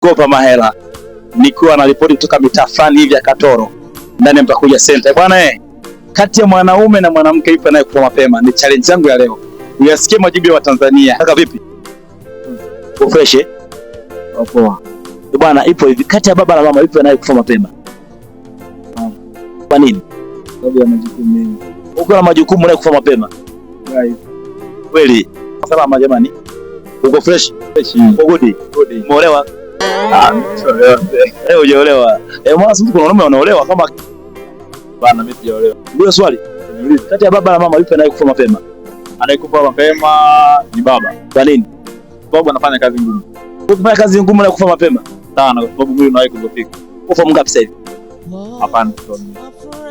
Kopa Mahela, nikiwa na ripoti kutoka mitaa fulani hivi ya Katoro ndani ya Mtakuja Center. Bwana kati ya mwanaume na mwanamke yupi anayekufa mapema? Ni challenge yangu ya leo. Uyasikie majibu ya Watanzania. Kaka vipi? Fresh? Poa. Bwana ipo hivi, kati ya baba na mama yupi anayekufa mapema? Kwa nini? Sababu ya majukumu mengi. Uko na majukumu unayekufa mapema? Kweli. Salama jamani. Uko fresh? Fresh. Uko good? Good. Umeolewa? Hujaolewa. Mwana mtu kuna wanaume wanaolewa kama bana, mimi sijaolewa. Ndio swali. Kati ya baba na mama yupi anayekufa mapema? Anayekufa mapema ni baba. Kwa nini? Sababu anafanya kazi ngumu. Ukifanya kazi ngumu na kufa mapema? Sana, kwa sababu mwili unawahi kudhoofika. Ufa mngapi sasa hivi? Hapana.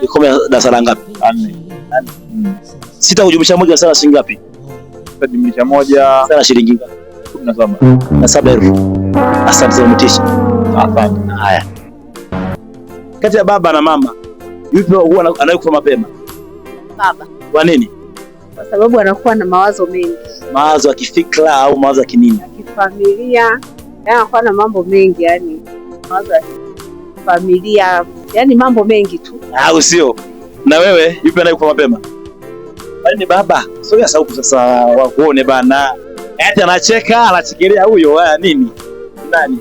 Iko darasa la ngapi? 4. 6 kujumlisha 1 sana shilingi ngapi? Kujumlisha 1 sana shilingi ngapi? 17. Na 7,000. Asante sana Mtisha. Asante. Haya. Kati ya baba na mama yupi huwa anayekufa mapema? Baba. Kwa nini? Kwa sababu anakuwa na mawazo mengi. Mawazo ya kifikra au mawazo ya kinini? Kifamilia. Anakuwa na mambo mengi, yani mawazo ya familia, yani mambo mengi tu. Au sio? Na wewe yupi anayekufa mapema? Bali ni baba. Sogea sauti sasa wakuone bana. Eti anacheka, anachekelea huyo nini? Nani?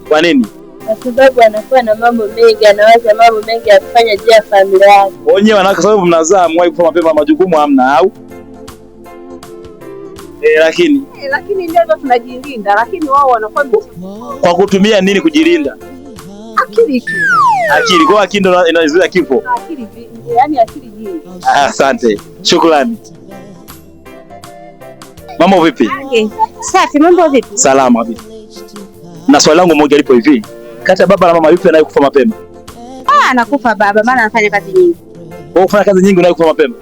Kwa nini? Kwa sababu anakuwa na mambo mengi, anawaza mambo mengi ya kufanya juu ya familia yake. Wenyewe wanawake sababu mnazaa mwai kufa mapema, majukumu hamna au? Lakini ndio tunajilinda, lakini wao wanakuwa kwa kutumia nini kujilinda? Akili tu. Akili, kwa akili ndio inazuia kifo. Akili, yani akili nyingi. Asante. Shukrani. Mambo vipi? Safi, mambo vipi? Salama vipi? Na swali langu moja lipo hivi. Kati ya baba na mama yupi anayekufa mapema? Anakufa baba, maana anafanya kazi nyingi. Wewe unafanya kazi nyingi unayekufa mapema?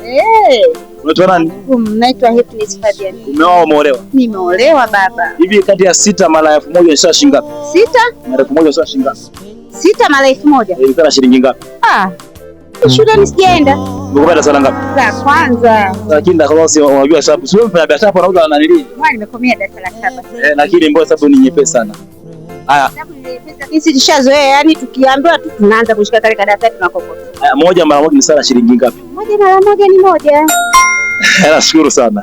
Unaitwa nani? Naitwa Happiness Fabian. Umeoa umeolewa? Nimeolewa baba. Hivi kati ya 6 mara 1,000 ni sawa shilingi ngapi? 6? Mara 1,000 sawa shilingi ngapi? 6 mara 1,000. Ni sawa shilingi ngapi? Shule sijaenda. Umekupata sana ngapi? La kwanza. Lakini ndio si unajua sababu sio mfanya biashara hapo anauza na nini? Mimi nimekomea darasa la 7. Lakini mbona sababu ni nyepesi sana. Haya. Sisi tushazoea, yani tukiambiwa tu tunaanza kushika kale kadata tunakokota. Haya, moja mara moja ni sawa shilingi ngapi? Moja mara moja ni moja. Nashukuru sana.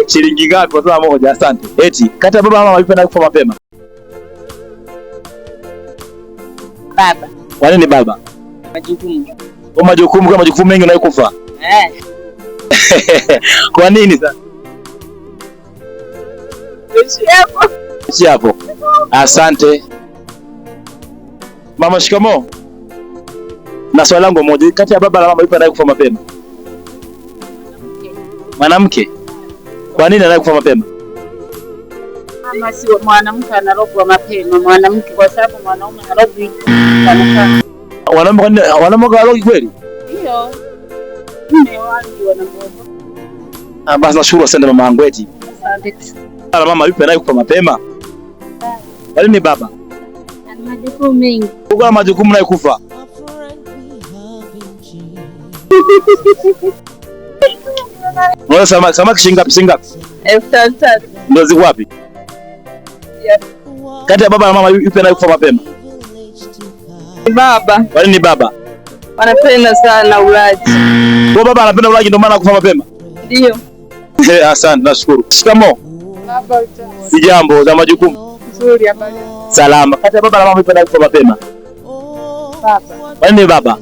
Shilingi ngapi kwa sababu moja? Asante. Eti kati ya baba na mama yupi anayekufa mapema? Baba. Kwa nini baba? Majukumu. Kwa majukumu, kwa majukumu mengi unayokufa. Kwa nini sasa? Ishi hapo. Asante. Mama shikamoo. Na swali langu moja, kati ya baba na mama yupi anayekufa mapema? Mwanamke. Kwa nini anayekufa mapema? Mama si mwanamke analogwa mapema, mwanamke kwa sababu mwanaume analogwa sana. Wanaume wanalogi kweli? Ndio. Mume wangu wanamwoga. Basi nashukuru sana mama yangu eti. Asante. Ala mama yupi anayekufa mapema? Bali ni baba. Ana majukumu mengi. Uko na majukumu anayekufa. Wewe samaki shilingi ngapi? 3,000. Ndio ziko wapi? Kati ya baba na mama yupi anayekufa mapema? Baba. Bali ni baba. Wanapenda sana ulaji. Kwa baba anapenda ulaji ndio maana kufa mapema? Ndio. Asante, nashukuru. Shikamoo. Baba. Sijambo, za majukumu. Nzuri habari. Salama. Kati ya baba na mama yupi anayekufa mapema? Baba. Bali ni baba.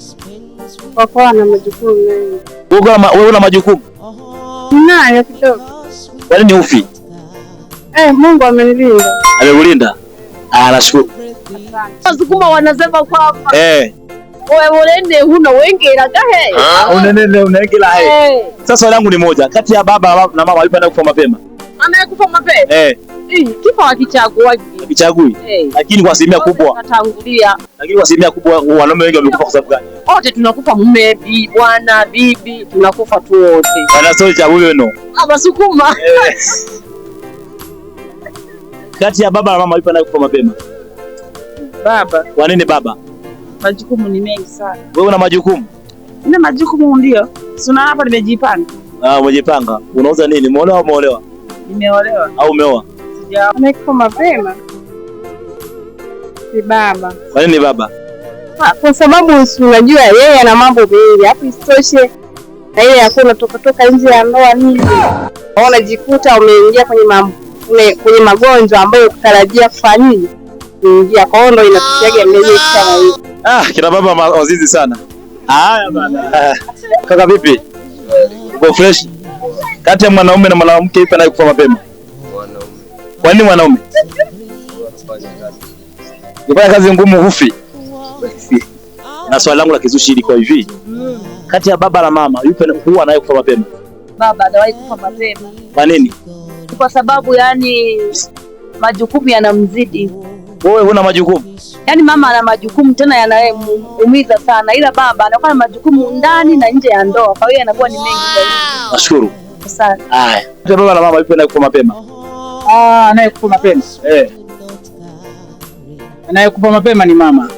Kwa ana majukumu mengi. Wewe una majukumu? Nayo kidogo. Bali ni ufi. Mungu amenilinda. Amekulinda? Nashukuru. Wasukuma wanasema kwamba wewe unene huna wengera gahe. Unene unengela Sasa swali langu ni moja, kati ya baba na mama yupi anayekufa mapema? Anayekufa mapema? Kifa wakichagua. Kichagui. Lakini kwa asilimia kubwa atangulia. Lakini kwa asilimia kubwa wanaume wengi wamekufa kwa sababu gani? Wote tunakufa, mume, bwana, bibi, tunakufa tu wote. Bana sio chaguo wenu. Wasukuma. Kati ya baba na mama yupi anayekufa mapema? Baba. Kwa nini baba? Majukumu ni mengi sana. Wewe una majukumu? Nina majukumu ndio. Sina hapa nimejipanga. Umejipanga. Unauza nini? Umeolewa au umeolewa? Nimeolewa. Au umeoa? Sijaoa. Amekufa mapema. Ni baba. Kwa nini baba? Kwa sababu unajua yeye ana mambo mengi, hapo isitoshe na ile yako unatoka nje ya ndoa nini. Unajikuta umeingia kwenye magonjwa ambayo kutarajia kufanyia kuingia. Kwa hiyo ndio inatupiaga mwenyewe kama hiyo. Kina baba wazizi sana. Haya bana. Kaka vipi? Uko fresh? Kati ya mwanaume na mwanamke yupi anayekufa mapema? Mwanaume. Kwa nini mwanaume? Unafanya kazi ngumu hufi. Na swali langu la kizushi liko hivi. Kati ya baba na mama yupi huwa anayekufa mapema? Baba anawahi kufa mapema. Kwa nini? Kwa sababu yani majukumu yanamzidi. Wewe huna majukumu? Yani mama ana majukumu tena yanamuumiza sana, ila baba anakuwa na majukumu ndani na nje ya ndoa, kwa hiyo yanakuwa ni mengi zaidi. Nashukuru. Asante. Haya. Kati ya baba na mama yupi anayekufa mapema? Anayekufa mapema. Anayekufa mapema ni mama.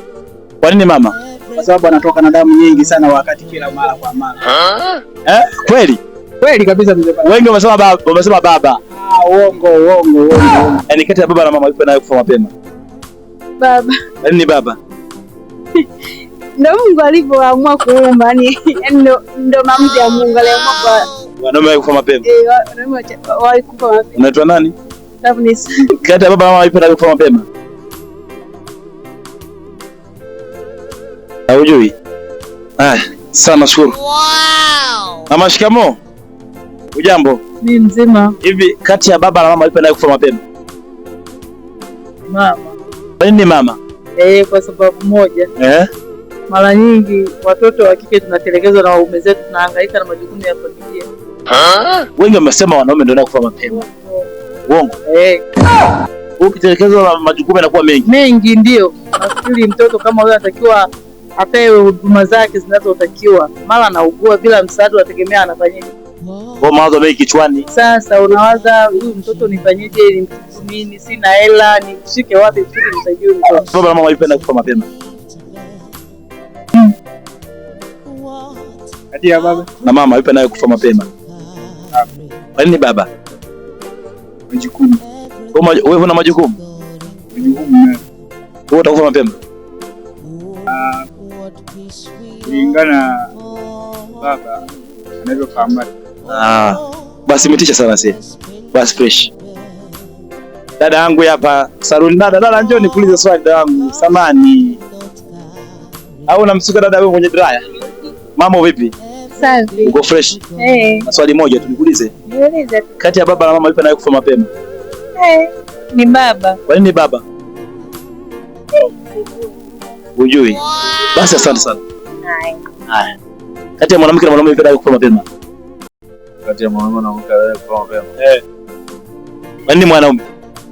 Kwa nini mama? Kwa sababu anatoka na damu nyingi sana wakati kila mara kwa mara. Kweli? Kweli kabisa mzee baba. Wengi wamesema baba. Uongo. Yaani kati ya baba na mama yupi anayekufa mapema? Baba. Kwa nini baba? Ndio Mungu alivyoamua kuumba, yani ndio maamuzi ya Mungu aliamua kwa wanaume wakufa mapema. Wanaume wakufa mapema. Unaitwa nani? Loveness. Kati ya baba na mama yupi anayekufa mapema? Hujui? Sana shukuru. Wow. Mama shikamoo. Ujambo? Mimi mzima. Hivi kati ya baba na mama yupi anayekufa mapema? Mama. Kwa nini mama? Kwa sababu moja. Mara nyingi watoto wa kike tunatelekezwa na waume zetu, tunahangaika na majukumu ya familia. Wengi wamesema wanaume ndio wanakufa mapema. Uongo? Ukitelekezwa na majukumu yanakuwa mengi. Mengi ndio. Nafikiri mtoto kama huyo anatakiwa apewe huduma zake zinazotakiwa. Mara anaugua bila msaada, unategemea anafanyaje? Kwa mawazo mengi kichwani. Sasa unawaza huyu mtoto nifanyeje, nimtibu nini, sina hela, nishike wapi ili nimsaidie mtoto. Baba na mama yupi anakufa mapema? Kati ya baba na mama yupi anayekufa mapema? Kwa nini baba? Majukumu. Wewe una majukumu? Majukumu. Wewe utakufa mapema? Kulingana baba anavyopambana. Basi umetisha sana sasa. Basi fresh. Dada yangu hapa saluni. Dada njoo nikuulize swali dada yangu. Samani. Au unamsuka dada wewe kwenye dryer? Mambo vipi? Safi. Uko fresh? Na swali moja tu nikuulize. Niulize. Kati ya baba na mama yupi anayekufa mapema? Ni baba. Kwa nini baba? Hujui? Basi asante sana. Haya. Kati ya mwanamke na mwanaume yupi anayekufa mapema? Kati ya mwanaume na mwanamke anayekufa mapema. Kwa nini mwanaume?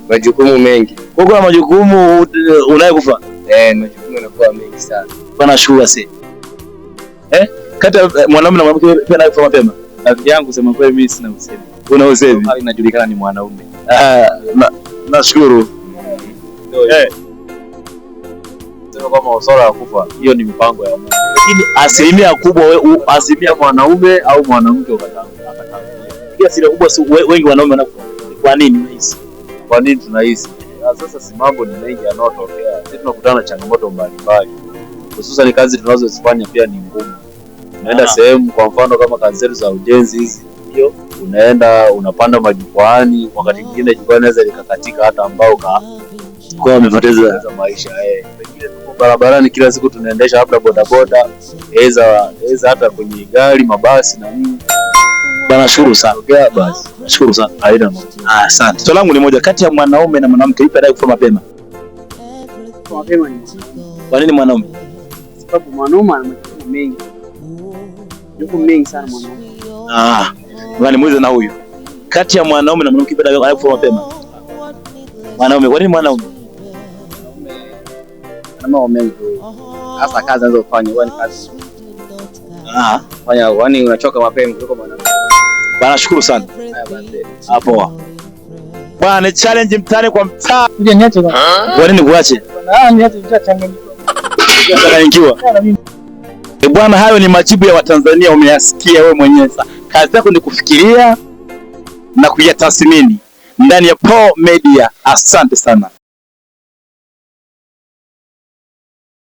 Majukumu mengi. Kuna majukumu unayekufa? Majukumu yanakuwa mengi sana. Bwana shua si. Kati ya mwanaume na mwanamke yupi anayekufa mapema? Rafiki yangu sema kweli mimi sina usemi. Una usemi? Hali inajulikana ni mwanaume. Nashukuru. Sema kama usora ya kufa, hiyo ni mipango ya Mungu. Lakini asilimia kubwa asilimia mwanaume au mwanamke akatangulia. Asilimia kubwa wengi wanaume wanakufa. Kwa nini unahisi? Kwa nini tunahisi? Sasa si mambo ni mengi yanayotokea. Sisi tunakutana na changamoto mbalimbali. Hususan kazi tunazozifanya pia ni ngumu. Unaenda sehemu kwa mfano kama kazi zetu za ujenzi hizi, ndio unaenda unapanda majukwaani, wakati mwingine jukwaa inaweza likakatika hata ambao kwa umepoteza maisha. Pengine tuko barabarani kila siku tunaendesha labda bodaboda, eza hata kwenye gari, mabasi na nini. Bwana shukuru sana. Basi nashukuru sana. Haina mambo. Asante. Swali langu ni moja, kati ya mwanaume na mwanamke yupi anayekufa mapema? Mapema ni. Kwa nini mwanaume? Sababu mwanaume ana majukumu mengi. Yuko mengi sana mwanaume. Ngani muulize na huyu. Kati ya mwanaume na mwanamke yupi anayekufa mapema? Mwanaume. Kwa nini mwanaume? Mengi. Hasa kazi anazofanya huwa ni kazi. Fanya wani unachoka mapema kuliko mwanamke. Bwana shukuru sana. Hapo. Bwana challenge mtani kwa mtaa. Kuja niache bwana. Kwa nini kuache? Niache mtachanganyika. Bwana, hayo ni majibu ya Watanzania, umeyasikia wewe mwenyewe. Kazi yako ni kufikiria na kuyatathmini ndani ya Paul Media. Asante sana.